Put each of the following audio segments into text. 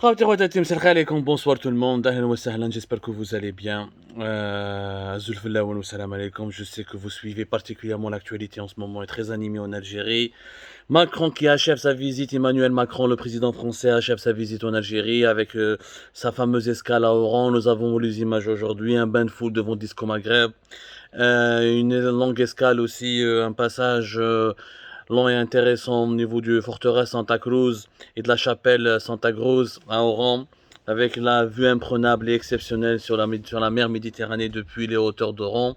Bonsoir tout le monde, Ahlan wa sahlan, j'espère que vous allez bien. Zulfullah wa salam alaikum. Je sais que vous suivez particulièrement l'actualité en ce moment, est très animée en Algérie. Macron qui achève sa visite, Emmanuel Macron, le président français, achève sa visite en Algérie avec sa fameuse escale à Oran. Nous avons vu les images aujourd'hui, un bain de foule devant Disco Maghreb, une longue escale aussi, un passage long et intéressant au niveau du forteresse Santa Cruz et de la chapelle Santa Cruz à Oran, avec la vue imprenable et exceptionnelle sur la mer Méditerranée depuis les hauteurs d'Oran.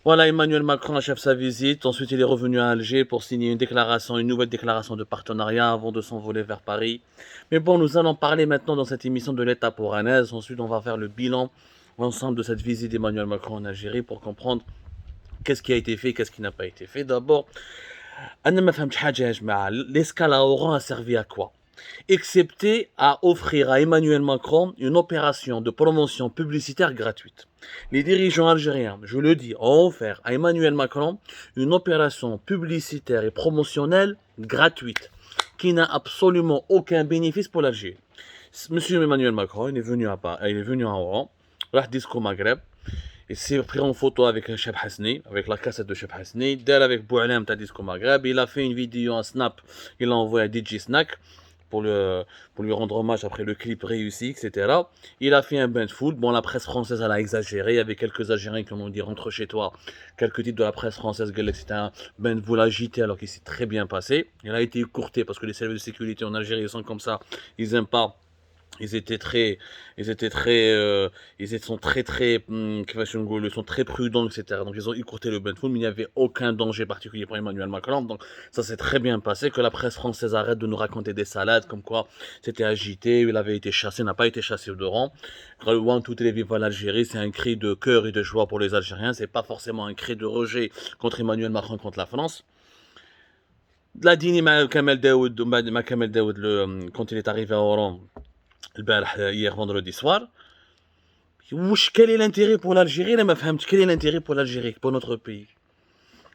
Voilà, Emmanuel Macron achève sa visite. Ensuite, il est revenu à Alger pour signer une nouvelle déclaration de partenariat avant de s'envoler vers Paris. Mais bon, nous allons parler maintenant dans cette émission de l'étape oranaise. Ensuite, on va faire le bilan ensemble de cette visite d'Emmanuel Macron en Algérie pour comprendre qu'est-ce qui a été fait, qu'est-ce qui n'a pas été fait. D'abord, l'escale à Oran a servi à quoi? Excepté à offrir à Emmanuel Macron une opération de promotion publicitaire gratuite. Les dirigeants algériens, je le dis, ont offert à Emmanuel Macron une opération publicitaire et promotionnelle gratuite qui n'a absolument aucun bénéfice pour l'Algérie. Monsieur Emmanuel Macron, il est venu à Oran, Disco Maghreb, il s'est pris en photo avec Cheb Hasni, avec la cassette de Cheb Hasni, d'elle avec Boualem Tadisco Maghreb. Il a fait une vidéo en snap, il l'a envoyé à DJ Snack pour, pour lui rendre hommage après le clip réussi, etc. Il a fait un bain de foot. Bon, la presse française, elle a exagéré. Il y avait quelques Algériens qui ont dit rentre chez toi. Quelques titres de la presse française, c'était un bain de foot agité alors qu'il s'est très bien passé. Il a été écourté parce que les services de sécurité en Algérie sont comme ça. Ils n'aiment pas. Ils étaient très, ils étaient très, ils sont très, très, ils sont très prudents, etc. Donc ils ont écourté le bain de foule, mais il n'y avait aucun danger particulier pour Emmanuel Macron. Donc ça s'est très bien passé. Que la presse française arrête de nous raconter des salades, comme quoi c'était agité, il avait été chassé, n'a pas été chassé de rang. One, toutes les vives à l'Algérie, c'est un cri de cœur et de joie pour les Algériens. C'est pas forcément un cri de rejet contre Emmanuel Macron, contre la France. La Dini Kamel Daoud, quand il est arrivé à Oran, hier vendredi soir. Quel est l'intérêt pour l'Algérie? Quel est l'intérêt pour l'Algérie, pour notre pays?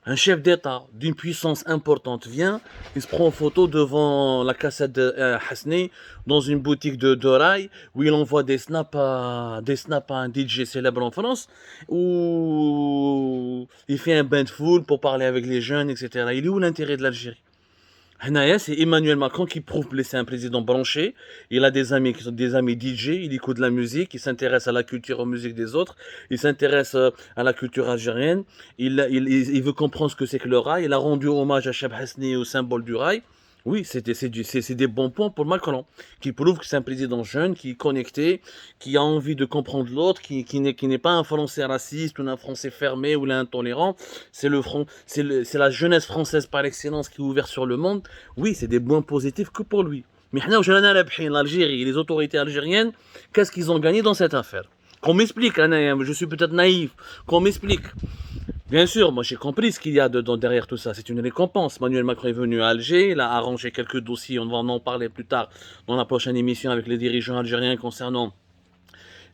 Un chef d'État d'une puissance importante vient, il se prend en photo devant la cassette de Hasni dans une boutique de rail où il envoie des snaps à un DJ célèbre en France, où il fait un bain de foule pour parler avec les jeunes, etc. Il est où l'intérêt de l'Algérie? C'est Emmanuel Macron qui prouve que c'est un président branché. Il a des amis qui sont des amis DJ, il écoute de la musique, il s'intéresse à la culture, aux musiques des autres, il s'intéresse à la culture algérienne, il veut comprendre ce que c'est que le rail. Il a rendu hommage à Cheb Hasni, au symbole du rail. Oui, c'est des bons points pour Macron, qui prouve que c'est un président jeune, qui est connecté, qui a envie de comprendre l'autre, qui n'est pas un Français raciste ou un Français fermé ou l'intolérant. C'est la jeunesse française par excellence qui est ouverte sur le monde. Oui, c'est des points positifs que pour lui. Mais l'Algérie et les autorités algériennes, qu'est-ce qu'ils ont gagné dans cette affaire? Qu'on m'explique, je suis peut-être naïf, qu'on m'explique. Bien sûr, moi j'ai compris ce qu'il y a derrière tout ça. C'est une récompense. Manuel Macron est venu à Alger, il a arrangé quelques dossiers, on va en parler plus tard dans la prochaine émission avec les dirigeants algériens concernant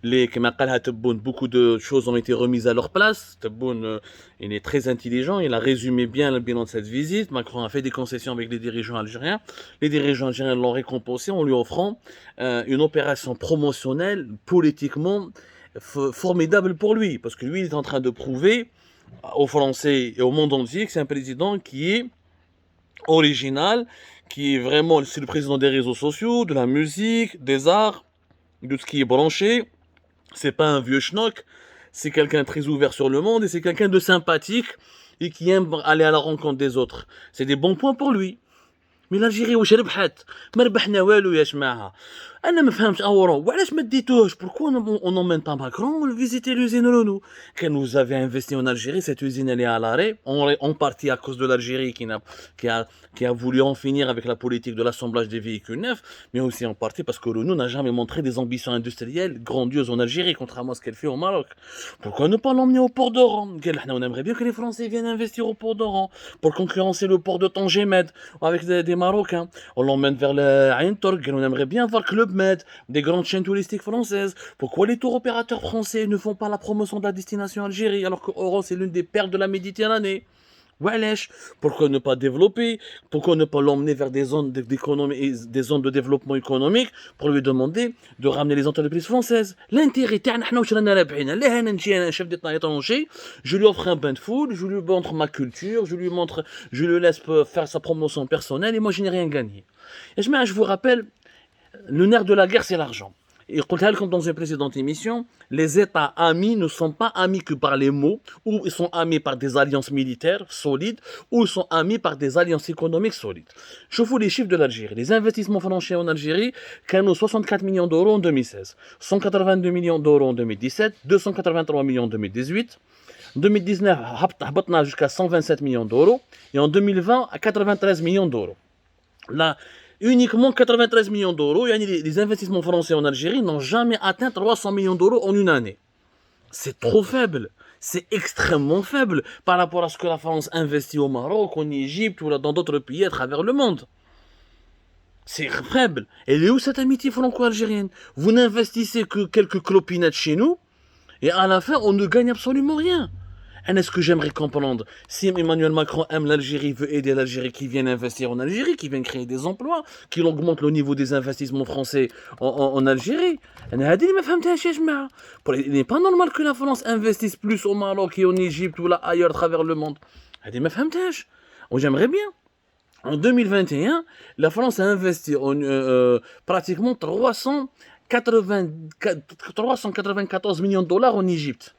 beaucoup de choses ont été remises à leur place. Tebboune, il est très intelligent, il a résumé bien le bilan de cette visite. Macron a fait des concessions avec les dirigeants algériens. Les dirigeants algériens l'ont récompensé en lui offrant une opération promotionnelle politiquement formidable pour lui. Parce que lui, il est en train de prouver aux Français et au monde entier que c'est un président qui est original, qui est vraiment, c'est le président des réseaux sociaux, de la musique, des arts, de ce qui est branché. C'est pas un vieux schnock, c'est quelqu'un très ouvert sur le monde et c'est quelqu'un de sympathique et qui aime aller à la rencontre des autres. C'est des bons points pour lui. Mais l'Algérie واش ربحت؟ ما ربحنا والو يا جماعه. انا ما فهمتش اورو وعلاش ما ديتوهش. Pourquoi on n'emmène pas Macron visiter l'usine Renault? Quand vous avez investi en Algérie, cette usine elle est à l'arrêt, en partie à cause de l'Algérie qui a voulu en finir avec la politique de l'assemblage des véhicules neufs, mais aussi en partie parce que Renault n'a jamais montré des ambitions industrielles grandioses en Algérie, contrairement à ce qu'elle fait au Maroc. Pourquoi ne pas l'emmener au port d'Oran? On aimerait bien que les Français viennent investir au port d'Oran pour concurrencer le port de Tanger Med avec des Marocains. On l'emmène vers le Ain Torg, on aimerait bien voir Club Med, des grandes chaînes touristiques françaises. Pourquoi les tours opérateurs français ne font pas la promotion de la destination Algérie alors que Oran c'est l'une des perles de la Méditerranée? Wesh, pourquoi ne pas développer? Pourquoi ne pas l'emmener vers des zones d'économie, des zones de développement économique pour lui demander de ramener les entreprises françaises? L'intérêt, un chef d'État étranger, je lui offre un bain de food, je lui montre ma culture, je lui laisse faire sa promotion personnelle et moi je n'ai rien gagné. Et je vous rappelle, le nerf de la guerre c'est l'argent. Et comme dans une précédente émission, les États amis ne sont pas amis que par les mots, ou ils sont amis par des alliances militaires solides, ou ils sont amis par des alliances économiques solides. Je vous les chiffres de l'Algérie. Les investissements financiers en Algérie, 64 millions d'euros en 2016, 182 millions d'euros en 2017, 283 millions en 2018, 2019, هبطنا jusqu'à 127 millions d'euros, et en 2020, à 93 millions d'euros. Là, uniquement 93 millions d'euros, les investissements français en Algérie n'ont jamais atteint 300 millions d'euros en une année. C'est trop faible. C'est extrêmement faible par rapport à ce que la France investit au Maroc, en Égypte ou dans d'autres pays à travers le monde. C'est faible. Elle est où cette amitié franco-algérienne? Vous n'investissez que quelques clopinettes chez nous et à la fin, on ne gagne absolument rien. Est-ce que j'aimerais comprendre si Emmanuel Macron aime l'Algérie, veut aider l'Algérie, qui vienne investir en Algérie, qui vienne créer des emplois, qu'il augmente le niveau des investissements français en Algérie? Il n'est pas normal que la France investisse plus au Maroc et en Égypte ou là ailleurs à travers le monde. J'aimerais bien. En 2021, la France a investi pratiquement 394 millions de dollars en Égypte.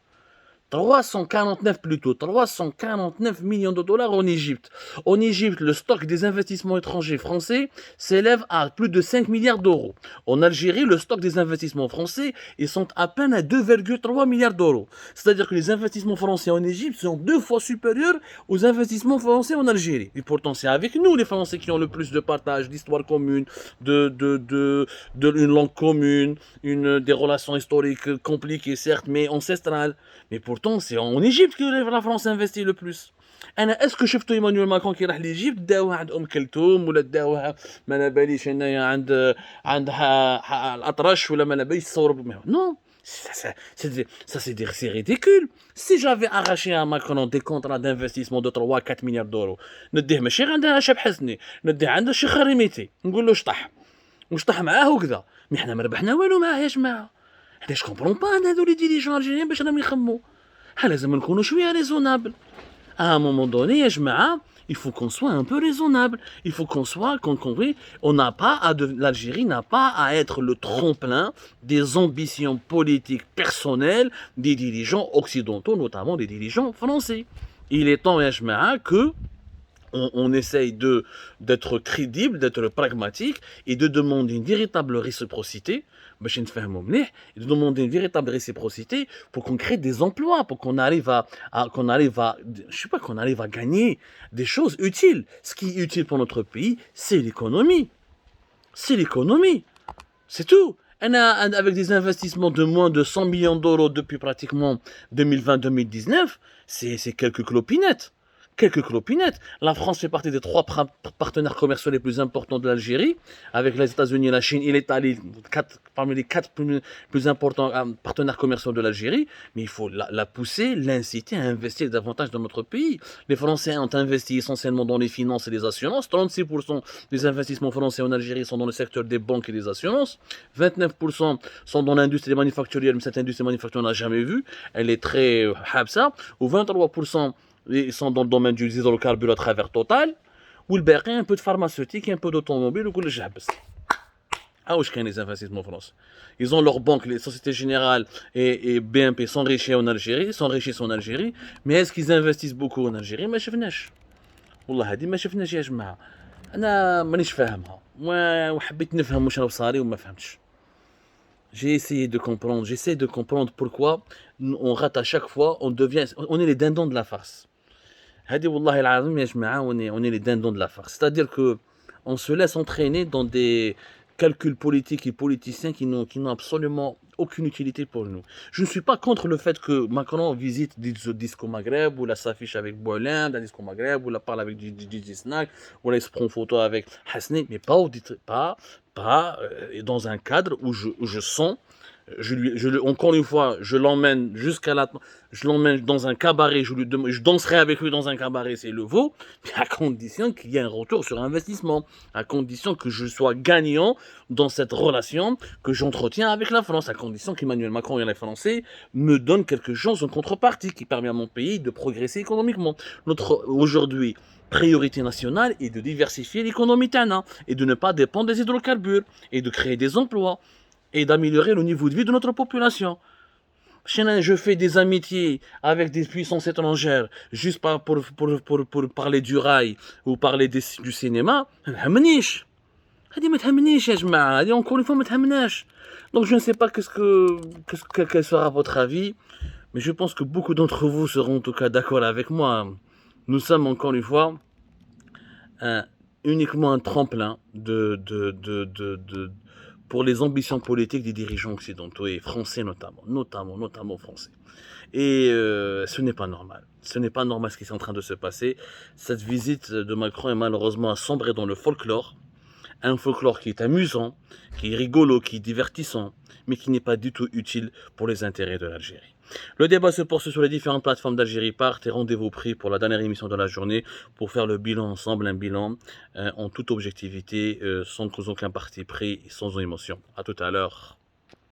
349 millions de dollars en Égypte. En Égypte, le stock des investissements étrangers français s'élève à plus de 5 milliards d'euros. En Algérie, le stock des investissements français, ils sont à peine à 2,3 milliards d'euros. C'est-à-dire que les investissements français en Égypte sont 2 fois supérieurs aux investissements français en Algérie. Et pourtant, c'est avec nous, les Français, qui ont le plus de partage, d'histoire commune, une langue commune, des relations historiques compliquées, certes, mais ancestrales. Mais pourtant, c'est en Égypte que la France investit le plus. Est-ce que شفت Emmanuel Macron qui راح لإيجيبت داوها عند كلثوم ولا داوها ما على باليش انايا عند الأطرش ولا ما على باليش تصور non, c'est ridicule. Si j'avais arraché à Macron des contrats d'investissement de 3-4 milliards d'euros, نديه ماشي عندها شاب حسني، نديه عند الشيخ خريميتي، نقول له وشطح معاه وكذا. مي حنا ما ربحنا والو معاه يا جماعه. حنا جو كومبرون با هادو لي ديريجون الجيريان باش راهم يخمو. لازم نكونوا شويه ريزونابل. À un moment donné, يا جماعه, il faut qu'on soit un peu raisonnable. Il faut on n'a pas l'Algérie n'a pas à être le tremplin des ambitions politiques personnelles des dirigeants occidentaux, notamment des dirigeants français. Il est temps, يا جماعه, que on essaye d'être crédible, d'être pragmatique et de demander une véritable réciprocité, et de demander une véritable réciprocité pour qu'on crée des emplois, pour qu'on arrive qu'on arrive à gagner des choses utiles. Ce qui est utile pour notre pays, c'est l'économie. C'est l'économie. C'est tout. Avec des investissements de moins de 100 millions d'euros depuis pratiquement 2020-2019, c'est quelques clopinettes. La France fait partie des 3 partenaires commerciaux les plus importants de l'Algérie, avec les États-Unis et la Chine et l'Italie, parmi les 4 plus importants partenaires commerciaux de l'Algérie. Mais il faut la pousser, l'inciter à investir davantage dans notre pays. Les Français ont investi essentiellement dans les finances et les assurances. 36% des investissements français en Algérie sont dans le secteur des banques et des assurances. 29% sont dans l'industrie manufacturière, mais cette industrie manufacturière, on n'a jamais vu. Elle est très habsa. Ou 23%. Ils sont dans le domaine du hydrocarbure à travers Total, ou le BRI, un peu de pharmaceutique, un peu d'automobile, ou le jabs. Où est-ce qu'il y a les investissements en France? Ils ont leurs banques, les Sociétés Générales et BNP s'enrichissent en Algérie, mais est-ce qu'ils investissent beaucoup en Algérie? ما شفناش. والله هذه ما شفناش يا جماعة. أنا مانيش فاهمها. وحبيت نفهم واش راه صاري وما فهمتش. J'essaie de comprendre pourquoi on rate à chaque fois, on est les dindons de la farce. هذه والله العظيم يا جماعة, on est les dindons de la farce. C'est-à-dire que on se laisse entraîner dans des calculs politiques et politiciens qui n'ont absolument aucune utilité pour nous. Je ne suis pas contre le fait que Macron visite Disco Maghreb, ou là s'affiche avec Boilin, dans Disco Maghreb, ou là parle avec DJ Snack, ou là il se prend photo avec Hasni, mais pas dans un cadre où je sens Encore une fois, je l'emmène je l'emmène dans un cabaret, je danserai avec lui dans un cabaret, c'est le veau, mais à condition qu'il y ait un retour sur investissement, à condition que je sois gagnant dans cette relation que j'entretiens avec la France, à condition qu'Emmanuel Macron et les Français me donnent quelque chose en contrepartie qui permet à mon pays de progresser économiquement. Aujourd'hui, priorité nationale est de diversifier l'économie tana et de ne pas dépendre des hydrocarbures et de créer des emplois et d'améliorer le niveau de vie de notre population. Je fais des amitiés avec des puissances étrangères juste pour parler du rail ou parler du cinéma. Encore une fois, donc je ne sais pas quel sera votre avis, mais je pense que beaucoup d'entre vous seront en tout cas d'accord avec moi. Nous sommes encore une fois un- uniquement un tremplin pour les ambitions politiques des dirigeants occidentaux et français notamment français. Et ce n'est pas normal. Ce n'est pas normal ce qui est en train de se passer. Cette visite de Macron est malheureusement sombrée dans le folklore. Un folklore qui est amusant, qui est rigolo, qui est divertissant, mais qui n'est pas du tout utile pour les intérêts de l'Algérie. Le débat se poursuit sur les différentes plateformes d'Algérie Part et rendez-vous pris pour la dernière émission de la journée pour faire le bilan ensemble, un bilan en toute objectivité, sans aucun parti pris et sans émotion. À tout à l'heure.